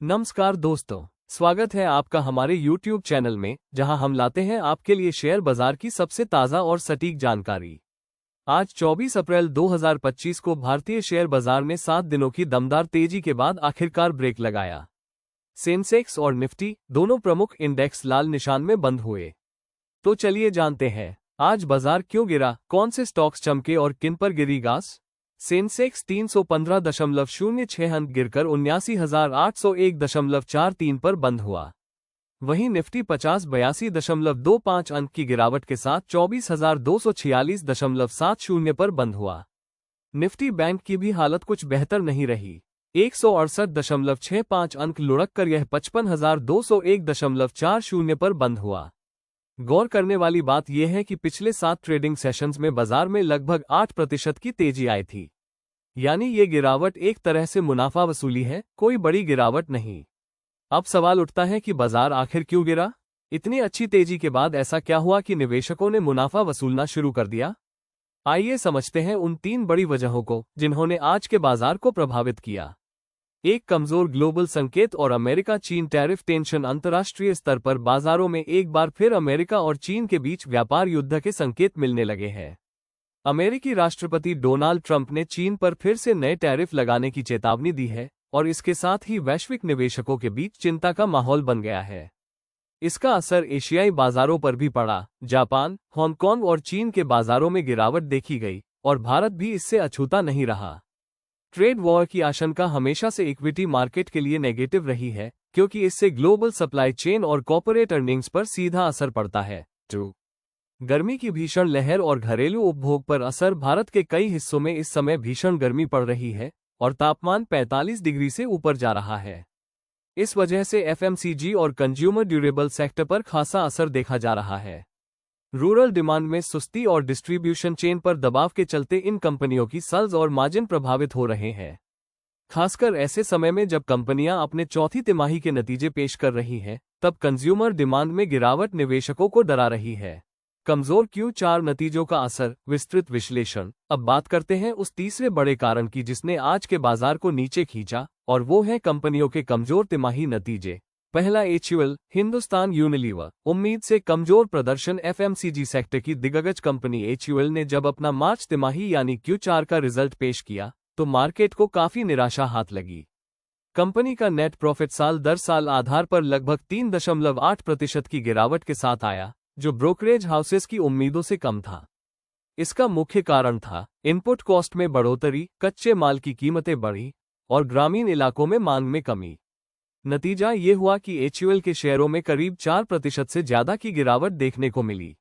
नमस्कार दोस्तों, स्वागत है आपका हमारे YouTube चैनल में, जहां हम लाते हैं आपके लिए शेयर बाजार की सबसे ताज़ा और सटीक जानकारी। आज 24 अप्रैल 2025 को भारतीय शेयर बाजार ने 7 दिनों की दमदार तेजी के बाद आखिरकार ब्रेक लगाया। सेंसेक्स और निफ्टी दोनों प्रमुख इंडेक्स लाल निशान में बंद हुए। तो चलिए जानते हैं, आज बाजार क्यों गिरा, कौन से स्टॉक्स चमके और किन पर गिरी घास। सेंसेक्स 315.06 अंक गिरकर 79,801.43 पर बंद हुआ। वहीं निफ्टी 50 82.25 अंक की गिरावट के साथ 24,246.70 पर बंद हुआ। निफ्टी बैंक की भी हालत कुछ बेहतर नहीं रही। 168.65 अंक लुढ़क कर यह 55,201.40 पर बंद हुआ। गौर करने वाली बात यह है कि पिछले 7 ट्रेडिंग सेशंस में बाजार में लगभग 8% की तेजी आई थी। यानी ये गिरावट एक तरह से मुनाफा वसूली है, कोई बड़ी गिरावट नहीं। अब सवाल उठता है कि बाजार आखिर क्यों गिरा? इतनी अच्छी तेजी के बाद ऐसा क्या हुआ कि निवेशकों ने मुनाफा वसूलना शुरू कर दिया? आइए समझते हैं उन 3 बड़ी वजहों को जिन्होंने आज के बाजार को प्रभावित किया। एक, कमजोर ग्लोबल संकेत और अमेरिका चीन टैरिफ टेंशन। अंतर्राष्ट्रीय स्तर पर बाजारों में एक बार फिर अमेरिका और चीन के बीच व्यापार युद्ध के संकेत मिलने लगे हैं। अमेरिकी राष्ट्रपति डोनाल्ड ट्रंप ने चीन पर फिर से नए टैरिफ लगाने की चेतावनी दी है और इसके साथ ही वैश्विक निवेशकों के बीच चिंता का माहौल बन गया है। इसका असर एशियाई बाजारों पर भी पड़ा। जापान, हांगकांग और चीन के बाजारों में गिरावट देखी गई और भारत भी इससे अछूता नहीं रहा। ट्रेड वॉर की आशंका हमेशा से इक्विटी मार्केट के लिए नेगेटिव रही है, क्योंकि इससे ग्लोबल सप्लाई चेन और कॉर्पोरेट अर्निंग्स पर सीधा असर पड़ता है। 2. गर्मी की भीषण लहर और घरेलू उपभोग पर असर। भारत के कई हिस्सों में इस समय भीषण गर्मी पड़ रही है और तापमान 45 डिग्री से ऊपर जा रहा है। इस वजह से एफएमसीजी और कंज्यूमर ड्यूरेबल सेक्टर पर खासा असर देखा जा रहा है। रूरल डिमांड में सुस्ती और डिस्ट्रीब्यूशन चेन पर दबाव के चलते इन कंपनियों की सेल्स और मार्जिन प्रभावित हो रहे हैं। खासकर ऐसे समय में जब कंपनियां अपने चौथी तिमाही के नतीजे पेश कर रही हैं, तब कंज्यूमर डिमांड में गिरावट निवेशकों को डरा रही है। कमजोर Q4 नतीजों का असर, विस्तृत विश्लेषण। अब बात करते हैं उस तीसरे बड़े कारण की जिसने आज के बाजार को नीचे खींचा, और वो है कंपनियों के कमजोर तिमाही नतीजे। पहला, HUL, हिंदुस्तान यूनिलीवर। उम्मीद से कमजोर प्रदर्शन। एफएमसीजी सेक्टर की दिग्गज कंपनी HUL ने जब अपना मार्च तिमाही यानी Q4 का रिजल्ट पेश किया, तो मार्केट को काफी निराशा हाथ लगी। कंपनी का नेट प्रॉफिट साल दर साल आधार पर लगभग 3.8% की गिरावट के साथ आया, जो ब्रोकरेज हाउसेस की उम्मीदों से कम था। इसका मुख्य कारण था इनपुट कॉस्ट में बढ़ोतरी, कच्चे माल की कीमतें बढ़ी और ग्रामीण इलाकों में मांग में कमी। नतीजा ये हुआ कि HUL के शेयरों में करीब 4% से ज्यादा की गिरावट देखने को मिली।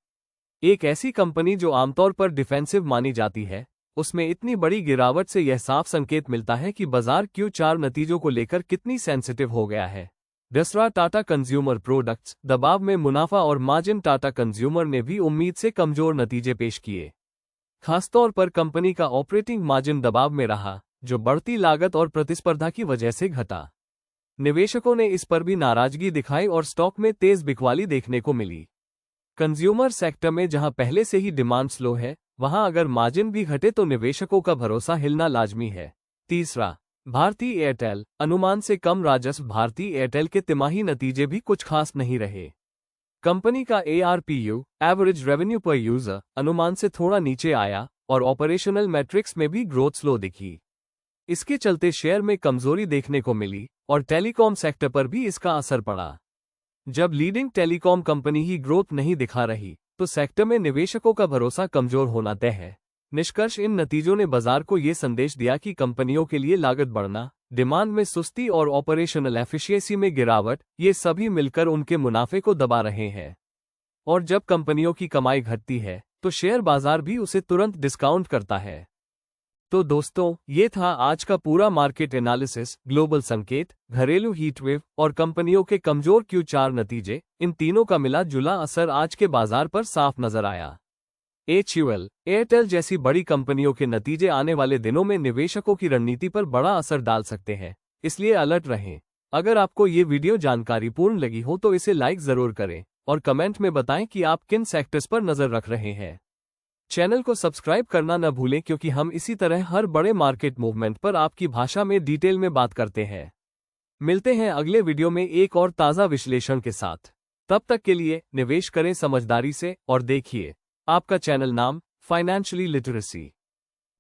एक ऐसी कंपनी जो आमतौर पर डिफेंसिव मानी जाती है, उसमें इतनी बड़ी गिरावट से यह साफ संकेत मिलता है कि बाजार Q4 नतीजों को लेकर कितनी सेंसिटिव हो गया है। दूसरा, टाटा कंज्यूमर प्रोडक्ट्स। दबाव में मुनाफा और मार्जिन। टाटा कंज्यूमर ने भी उम्मीद से कमजोर नतीजे पेश किए। खासतौर पर कंपनी का ऑपरेटिंग मार्जिन दबाव में रहा, जो बढ़ती लागत और प्रतिस्पर्धा की वजह से घटा। निवेशकों ने इस पर भी नाराजगी दिखाई और स्टॉक में तेज बिकवाली देखने को मिली। कंज्यूमर सेक्टर में जहां पहले से ही डिमांड स्लो है, वहां अगर मार्जिन भी घटे तो निवेशकों का भरोसा हिलना लाजमी है। तीसरा, भारती एयरटेल। अनुमान से कम राजस्व। भारती एयरटेल के तिमाही नतीजे भी कुछ खास नहीं रहे। कंपनी का ARPU, एवरेज रेवेन्यू पर यूजर, अनुमान से थोड़ा नीचे आया और ऑपरेशनल मैट्रिक्स में भी ग्रोथ स्लो दिखी। इसके चलते शेयर में कमजोरी देखने को मिली और टेलीकॉम सेक्टर पर भी इसका असर पड़ा। जब लीडिंग टेलीकॉम कंपनी ही ग्रोथ नहीं दिखा रही, तो सेक्टर में निवेशकों का भरोसा कमजोर होना तय है। निष्कर्ष, इन नतीजों ने बाजार को ये संदेश दिया कि कंपनियों के लिए लागत बढ़ना, डिमांड में सुस्ती और ऑपरेशनल एफिशिएंसी में गिरावट, ये सभी मिलकर उनके मुनाफे को दबा रहे हैं। और जब कंपनियों की कमाई घटती है, तो शेयर बाजार भी उसे तुरंत डिस्काउंट करता है। तो दोस्तों, ये था आज का पूरा मार्केट एनालिसिस। ग्लोबल संकेत, घरेलू हीटवेव और कंपनियों के कमजोर Q4 नतीजे, इन तीनों का मिला जुला असर आज के बाजार पर साफ नजर आया। HUL, एयरटेल जैसी बड़ी कंपनियों के नतीजे आने वाले दिनों में निवेशकों की रणनीति पर बड़ा असर डाल सकते हैं, इसलिए अलर्ट रहें। अगर आपको ये वीडियो जानकारीपूर्ण लगी हो तो इसे लाइक जरूर करें और कमेंट में बताएं कि आप किन सेक्टर्स पर नजर रख रहे हैं। चैनल को सब्सक्राइब करना न भूलें, क्योंकि हम इसी तरह हर बड़े मार्केट मूवमेंट पर आपकी भाषा में डिटेल में बात करते हैं। मिलते हैं अगले वीडियो में एक और ताज़ा विश्लेषण के साथ। तब तक के लिए निवेश करें समझदारी से और देखिए आपका चैनल नाम फाइनेंशियली लिटरेसी।